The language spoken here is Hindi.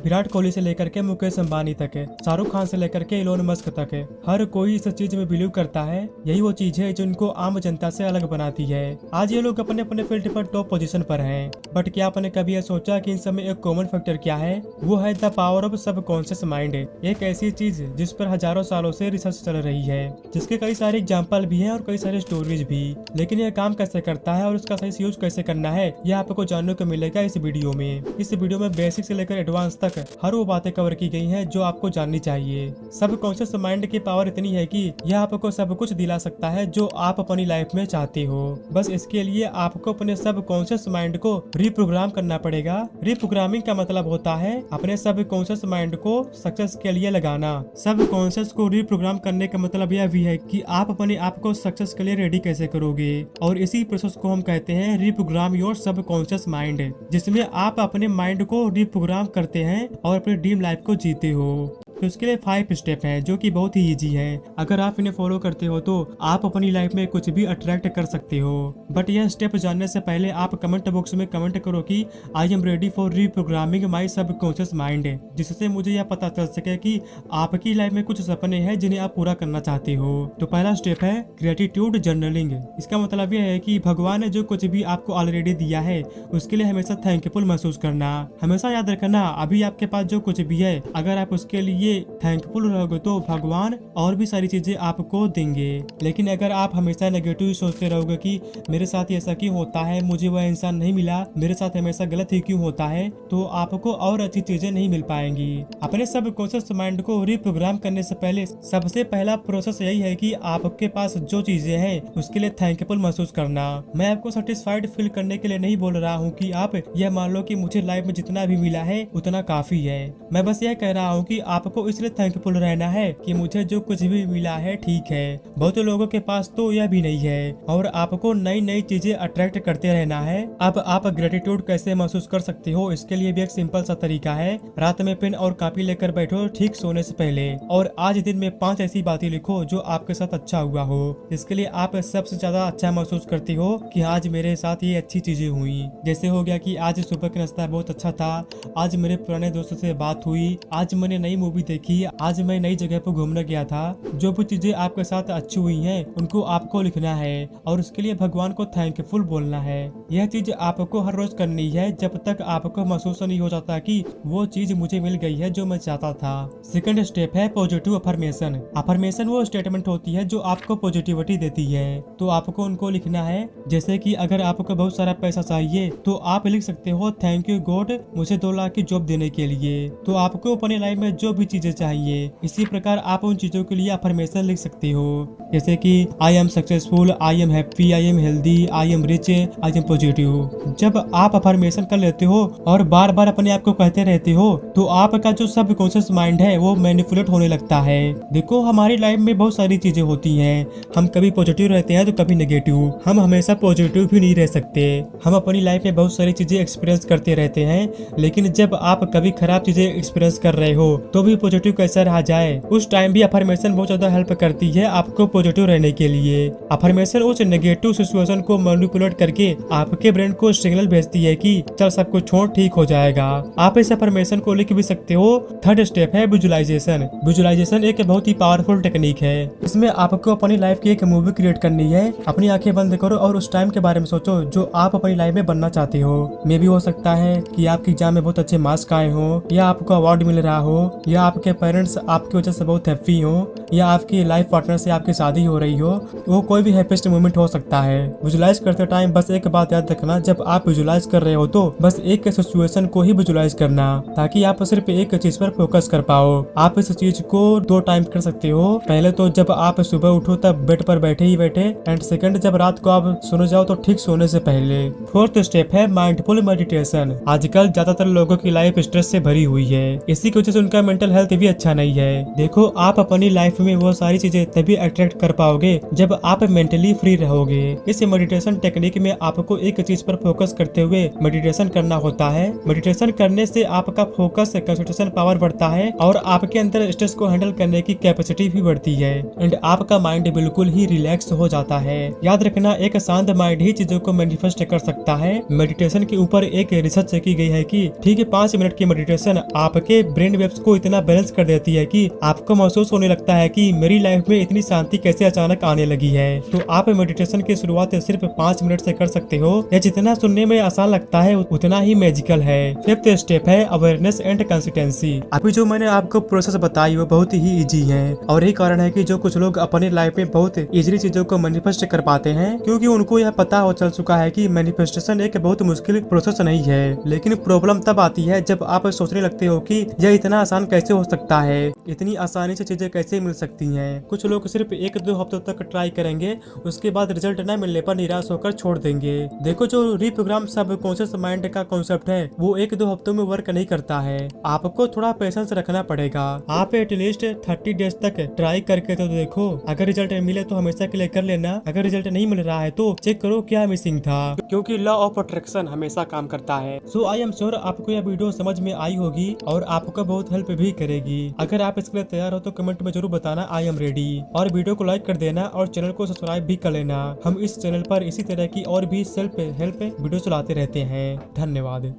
विराट कोहली से लेकर के मुकेश अंबानी तक है, शाहरुख खान से लेकर के इलोन मस्क तक है, हर कोई इस चीज में बिलीव करता है। यही वो चीज है जो इनको आम जनता से अलग बनाती है। आज ये लोग अपने अपने फील्ड पर टॉप पोजीशन पर हैं, बट क्या आपने कभी यह सोचा कि इन सब में एक कॉमन फैक्टर क्या है? वो है the power of subconscious mind. एक ऐसी चीज जिस पर हजारों सालों से रिसर्च चल रही है, जिसके कई सारे एग्जाम्पल भी हैं और कई सारे स्टोरीज भी। लेकिन यह काम कैसे करता है और उसका सही यूज कैसे करना है, यह आपको जानने को मिलेगा इस वीडियो में। इस वीडियो में बेसिक से लेकर एडवांस तक हर वो बातें कवर की गई हैं जो आपको जाननी चाहिए। सबकॉन्शियस माइंड की पावर इतनी है कि यह आपको सब कुछ दिला सकता है जो आप अपनी लाइफ में चाहते हो। बस इसके लिए आपको अपने सबकॉन्शियस माइंड को रिप्रोग्राम करना पड़ेगा। रिप्रोग्रामिंग का मतलब होता है अपने सबकॉन्शियस माइंड को सक्सेस के लिए लगाना। सबकॉन्शियस को रिप्रोग्राम करने का मतलब यह भी है कि आप अपने आप को सक्सेस के लिए रेडी कैसे करोगे, और इसी प्रोसेस को हम कहते हैं रिप्रोग्राम योर सबकॉन्शियस माइंड, जिसमें आप अपने माइंड को रिप्रोग्राम करते हैं और अपनी ड्रीम लाइफ को जीते हो। तो उसके लिए 5 स्टेप हैं जो कि बहुत ही इजी हैं। अगर आप इन्हें फॉलो करते हो तो आप अपनी लाइफ में कुछ भी अट्रैक्ट कर सकते हो। बट यह स्टेप जानने से पहले आप कमेंट बॉक्स में कमेंट करो कि I am ready for reprogramming my subconscious mind, जिससे मुझे यह पता चल सके कि आपकी लाइफ में कुछ सपने हैं जिन्हें आप पूरा करना चाहते हो। तो पहला स्टेप है ग्रेटिट्यूड जर्नलिंग। इसका मतलब यह है कि भगवान ने जो कुछ भी आपको ऑलरेडी दिया है उसके लिए हमेशा थैंकफुल महसूस करना। हमेशा याद रखना अभी आपके पास जो कुछ भी है, अगर आप उसके लिए थैंकफुल रहोगे तो भगवान और भी सारी चीजें आपको देंगे। लेकिन अगर आप हमेशा नेगेटिव सोचते रहोगे कि मेरे साथ ऐसा क्यों होता है, मुझे वह इंसान नहीं मिला, मेरे साथ हमेशा गलत ही क्यों होता है, तो आपको और अच्छी चीजें नहीं मिल पाएंगी। अपने सबकॉन्शियस माइंड को रिप्रोग्राम करने से पहले सबसे पहला प्रोसेस यही है कि आपके पास जो चीजें हैं उसके लिए थैंकफुल महसूस करना। मैं आपको सेटिस्फाइड फील करने के लिए नहीं बोल रहा हूँ कि आप यह मान लो कि मुझे लाइफ में जितना भी मिला है उतना काफी है। मैं बस यह कह रहा हूँ कि आपको इसलिए थैंकफुल रहना है कि मुझे जो कुछ भी मिला है ठीक है। बहुत लोगों के पास तो यह भी नहीं है, और आपको नई नई चीजें अट्रैक्ट करते रहना है। अब आप ग्रेटिट्यूड कैसे महसूस कर सकते हो, इसके लिए भी एक सिंपल सा तरीका है। रात में पेन और कॉपी लेकर बैठो ठीक सोने से पहले, और आज दिन में 5 ऐसी बातें लिखो जो आपके साथ अच्छा हुआ हो। इसके लिए आप सबसे ज्यादा अच्छा महसूस करती हो कि आज मेरे साथ ये अच्छी चीजें हुई। जैसे हो गया कि आज सुबह का नाश्ता बहुत अच्छा था, आज मेरे पुराने दोस्तों से बात हुई, आज मैंने नई मूवी देखी, आज मैं नई जगह पर घूमने गया था। जो भी चीजें आपके साथ अच्छी हुई हैं उनको आपको लिखना है और उसके लिए भगवान को थैंकफुल बोलना है। यह चीज आपको हर रोज करनी है जब तक आपको महसूस नहीं हो जाता कि वो चीज मुझे मिल गई है जो मैं चाहता था। सेकंड स्टेप है पॉजिटिव अफर्मेशन। अफर्मेशन वो स्टेटमेंट होती है जो आपको पॉजिटिविटी देती है, तो आपको उनको लिखना है। जैसे कि अगर आपको बहुत सारा पैसा चाहिए तो आप लिख सकते हो थैंक यू गॉड मुझे 2 लाख की जॉब देने के लिए। तो आपको अपनी लाइफ में जो भी चीजें चाहिए, इसी प्रकार आप उन चीजों के लिए अफर्मेशन लिख सकते हो। जैसे कि I am successful, I am happy, I am healthy, I am rich, I am positive. जब आप अफर्मेशन कर लेते हो और बार बार अपने आप को कहते रहते हो तो आपका जो सबकॉन्शियस माइंड है वो मैनिपुलेट होने लगता है। देखो हमारी लाइफ में बहुत सारी चीजें होती हैं, हम कभी पॉजिटिव रहते हैं तो कभी नेगेटिव। हम हमेशा पॉजिटिव भी नहीं रह सकते। हम अपनी लाइफ में बहुत सारी चीजें एक्सपीरियंस करते रहते हैं, लेकिन जब आप कभी खराब चीजें एक्सपीरियंस कर रहे हो तो भी पॉजिटिव कैसा रहा जाए, उस टाइम भी अफर्मेशन बहुत ज्यादा हेल्प करती है आपको पॉजिटिव रहने के लिए। अफर्मेशन उस नेगेटिव सिचुएशन को मैनिपुलेट करके आपके ब्रेन को सिग्नल भेजती है कि चल सब कुछ छोड़ ठीक हो जाएगा। आप इस अफर्मेशन को लिख भी सकते हो। थर्ड स्टेप है विजुअलाइजेशन। विजुअलाइजेशन एक बहुत ही पावरफुल टेक्निक है। इसमें आपको अपनी लाइफ की एक मूवी क्रिएट करनी है। अपनी आंखें बंद करो और उस टाइम के बारे में सोचो जो आप अपनी लाइफ में बनना चाहते हो। मे भी हो सकता है कि आपके एग्जाम में बहुत अच्छे मार्क्स आए हो, या आपको अवार्ड मिल रहा हो, या आपके पेरेंट्स आपकी वजह से बहुत हैप्पी हो, या आपकी लाइफ पार्टनर से आपकी शादी हो रही हो। वो कोई भी हैप्पीस्ट मोमेंट हो सकता है। विजुअलाइज करते टाइम बस एक बात याद रखना, जब आप विजुअलाइज कर रहे हो तो बस एक सिचुएशन को ही विजुअलाइज करना, ताकि आप सिर्फ एक चीज पर फोकस कर पाओ। आप इस चीज को 2 टाइम कर सकते हो। पहले तो जब आप सुबह उठो तब बेड पर बैठे ही बैठे, एंड सेकंड जब रात को आप सोने जाओ तो ठीक सोने से पहले। फोर्थ स्टेप है माइंडफुल मेडिटेशन। आजकल ज्यादातर लोगों की लाइफ स्ट्रेस से भरी हुई है, इसी की वजह से उनका मेंटल हेल्थ हेल्थ भी अच्छा नहीं है। देखो, आप अपनी लाइफ में वो सारी चीजें तभी अट्रैक्ट कर पाओगे जब आप मेंटली फ्री रहोगे। इस मेडिटेशन टेक्निक में आपको एक चीज पर फोकस करते हुए मेडिटेशन करना होता है। मेडिटेशन करने से आपका फोकस, कंसंट्रेशन पावर बढ़ता है और आपके अंदर स्ट्रेस को हैंडल करने की कैपेसिटी भी बढ़ती है एंड आपका माइंड बिल्कुल ही रिलैक्स हो जाता है। याद रखना, एक शांत माइंड ही चीजों को मैनिफेस्ट कर सकता है। मेडिटेशन के ऊपर एक रिसर्च की गई है कि ठीक है 5 मिनट की मेडिटेशन आपके ब्रेन वेव्स को इतना बैलेंस कर देती है कि आपको महसूस होने लगता है कि मेरी लाइफ में इतनी शांति कैसे अचानक आने लगी है। तो आप मेडिटेशन की शुरुआत सिर्फ 5 मिनट से कर सकते हो। यह जितना सुनने में आसान लगता है उतना ही मैजिकल है। 5th स्टेप है अवेयरनेस एंड कंसिस्टेंसी। अभी जो मैंने आपको प्रोसेस बताई वो बहुत ही इजी है और यही कारण है कि जो कुछ लोग अपनी लाइफ में बहुत इजीली चीजों को मैनिफेस्ट कर पाते हैं, क्योंकि उनको यह पता हो चल चुका है कि मैनिफेस्टेशन एक बहुत मुश्किल प्रोसेस नहीं है। लेकिन प्रॉब्लम तब आती है जब आप सोचने लगते हो कि यह इतना आसान कैसे हो सकता है, इतनी आसानी से चीजें कैसे मिल सकती हैं। कुछ लोग सिर्फ 1-2 हफ्तों तक ट्राई करेंगे, उसके बाद रिजल्ट न मिलने पर निराश होकर छोड़ देंगे। देखो, जो रीप्रोग्राम सबकॉन्शियस माइंड का कॉन्सेप्ट है वो 1-2 हफ्तों में वर्क नहीं करता है। आपको थोड़ा पेशेंस रखना पड़ेगा। आप एटलीस्ट 30 डेज तक ट्राई करके तो देखो। अगर रिजल्ट मिले तो हमेशा के लिए कर लेना, अगर रिजल्ट नहीं मिल रहा है तो चेक करो क्या मिसिंग था, क्योंकि लॉ ऑफ अट्रैक्शन हमेशा काम करता है। सो आई एम श्योर आपको यह वीडियो समझ में आई होगी और आपको बहुत हेल्प भी करेगी। अगर आप इसके लिए तैयार हो तो कमेंट में जरूर बताना आई एम रेडी, और वीडियो को लाइक कर देना और चैनल को सब्सक्राइब भी कर लेना। हम इस चैनल पर इसी तरह की और भी सेल्फ हेल्प वीडियो चलाते रहते हैं। धन्यवाद।